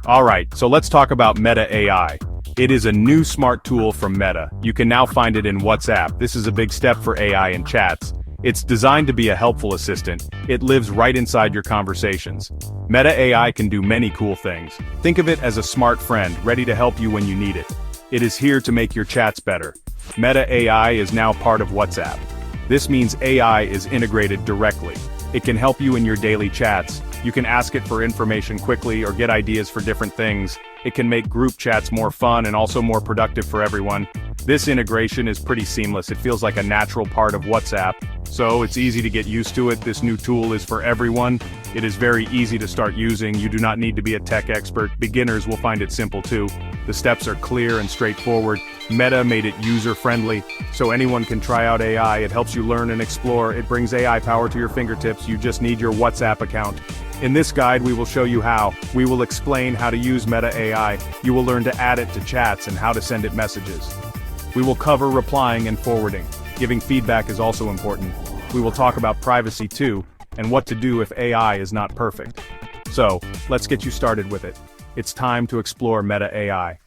Alright, so let's talk about Meta AI. It is a new smart tool from Meta. You can now find it in WhatsApp. This is a big step for AI in chats. It's designed to be a helpful assistant. It lives right inside your conversations. Meta AI can do many cool things. Think of it as a smart friend, ready to help you when you need it. It is here to make your chats better. Meta AI is now part of WhatsApp. This means AI is integrated directly. It can help you in your daily chats. You can ask it for information quickly or get ideas for different things. It can make group chats more fun and also more productive for everyone. This integration is pretty seamless. It feels like a natural part of WhatsApp, so it's easy to get used to it. This new tool is for everyone. It is very easy to start using. You do not need to be a tech expert. Beginners will find it simple too. The steps are clear and straightforward. Meta made it user-friendly, so anyone can try out AI. It helps you learn and explore. It brings AI power to your fingertips. You just need your WhatsApp account. In this guide, we will show you how. We will explain how to use Meta AI. You will learn to add it to chats and how to send it messages. We will cover replying and forwarding. Giving feedback is also important. We will talk about privacy too, and what to do if AI is not perfect. So, let's get you started with it. It's time to explore Meta AI.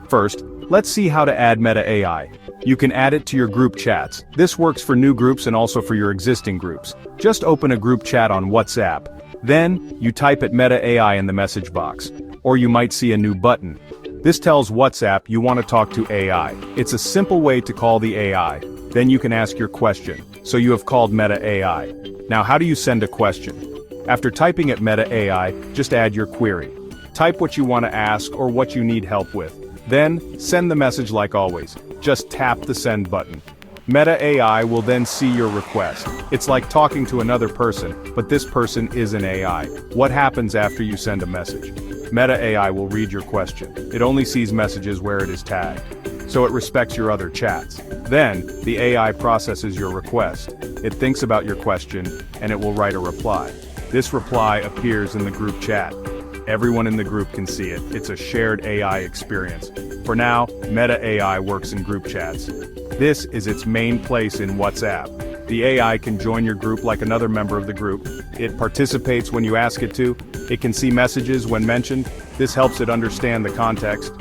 First, let's see how to add Meta AI. You can add it to your group chats. This works for new groups and also for your existing groups. Just open a group chat on WhatsApp. Then, you type at Meta AI in the message box. Or you might see a new button. This tells WhatsApp you want to talk to AI. It's a simple way to call the AI. Then you can ask your question. So you have called Meta AI. Now how do you send a question? After typing at Meta AI, just add your query. Type what you want to ask or what you need help with. Then, send the message like always. Just tap the send button. Meta AI will then see your request. It's like talking to another person, but this person is an AI. What happens after you send a message? Meta AI will read your question. It only sees messages where it is tagged. So it respects your other chats. Then, the AI processes your request. It thinks about your question, and it will write a reply. This reply appears in the group chat. Everyone in the group can see it. It's a shared AI experience. For now, Meta AI works in group chats. This is its main place in WhatsApp. The AI can join your group like another member of the group. It participates when you ask it to. It can see messages when mentioned. This helps it understand the context.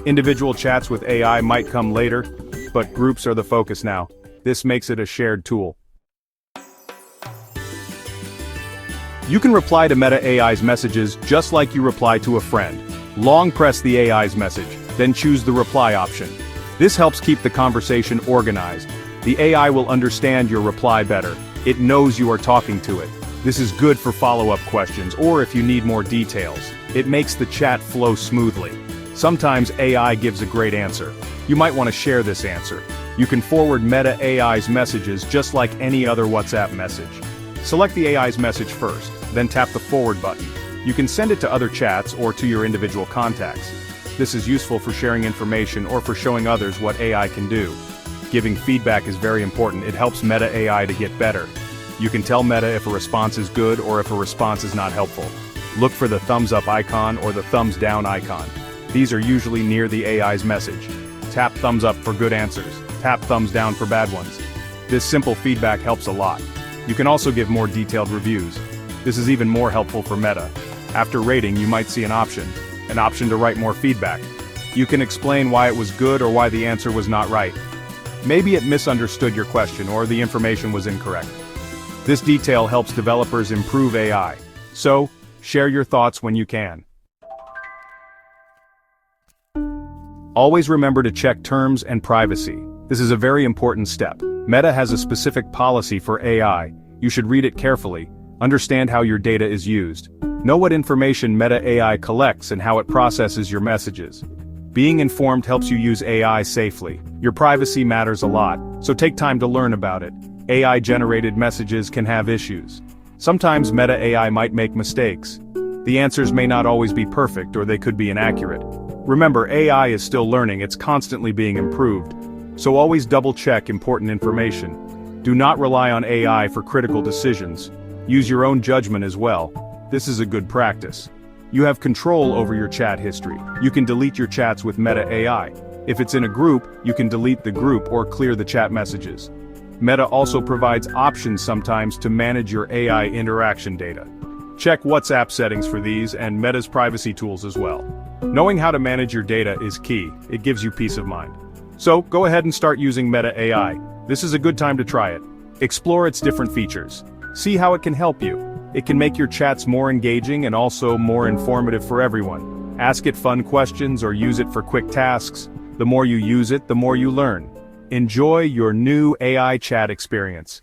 Individual chats with AI might come later, but groups are the focus now. This makes it a shared tool. You can reply to Meta AI's messages just like you reply to a friend. Long press the AI's message, then choose the reply option. This helps keep the conversation organized. The AI will understand your reply better. It knows you are talking to it. This is good for follow-up questions or if you need more details. It makes the chat flow smoothly. Sometimes AI gives a great answer. You might want to share this answer. You can forward Meta AI's messages just like any other WhatsApp message. Select the AI's message first, then tap the forward button. You can send it to other chats or to your individual contacts. This is useful for sharing information or for showing others what AI can do. Giving feedback is very important. It helps Meta AI to get better. You can tell Meta if a response is good or if a response is not helpful. Look for the thumbs up icon or the thumbs down icon. These are usually near the AI's message. Tap thumbs up for good answers. Tap thumbs down for bad ones. This simple feedback helps a lot. You can also give more detailed reviews. This is even more helpful for Meta. After rating, you might see an option to write more feedback. You can explain why it was good or why the answer was not right. Maybe it misunderstood your question or the information was incorrect. This detail helps developers improve AI. So, share your thoughts when you can. Always remember to check terms and privacy. This is a very important step. Meta has a specific policy for AI. You should read it carefully. Understand how your data is used. Know what information Meta AI collects and how it processes your messages. Being informed helps you use AI safely. Your privacy matters a lot, so take time to learn about it. AI-generated messages can have issues. Sometimes Meta AI might make mistakes. The answers may not always be perfect or they could be inaccurate. Remember, AI is still learning, it's constantly being improved. So always double-check important information. Do not rely on AI for critical decisions. Use your own judgment as well. This is a good practice. You have control over your chat history. You can delete your chats with Meta AI. If it's in a group, you can delete the group or clear the chat messages. Meta also provides options sometimes to manage your AI interaction data. Check WhatsApp settings for these and Meta's privacy tools as well. Knowing how to manage your data is key. It gives you peace of mind. So, go ahead and start using Meta AI. This is a good time to try it. Explore its different features. See how it can help you. It can make your chats more engaging and also more informative for everyone. Ask it fun questions or use it for quick tasks. The more you use it, the more you learn. Enjoy your new AI chat experience.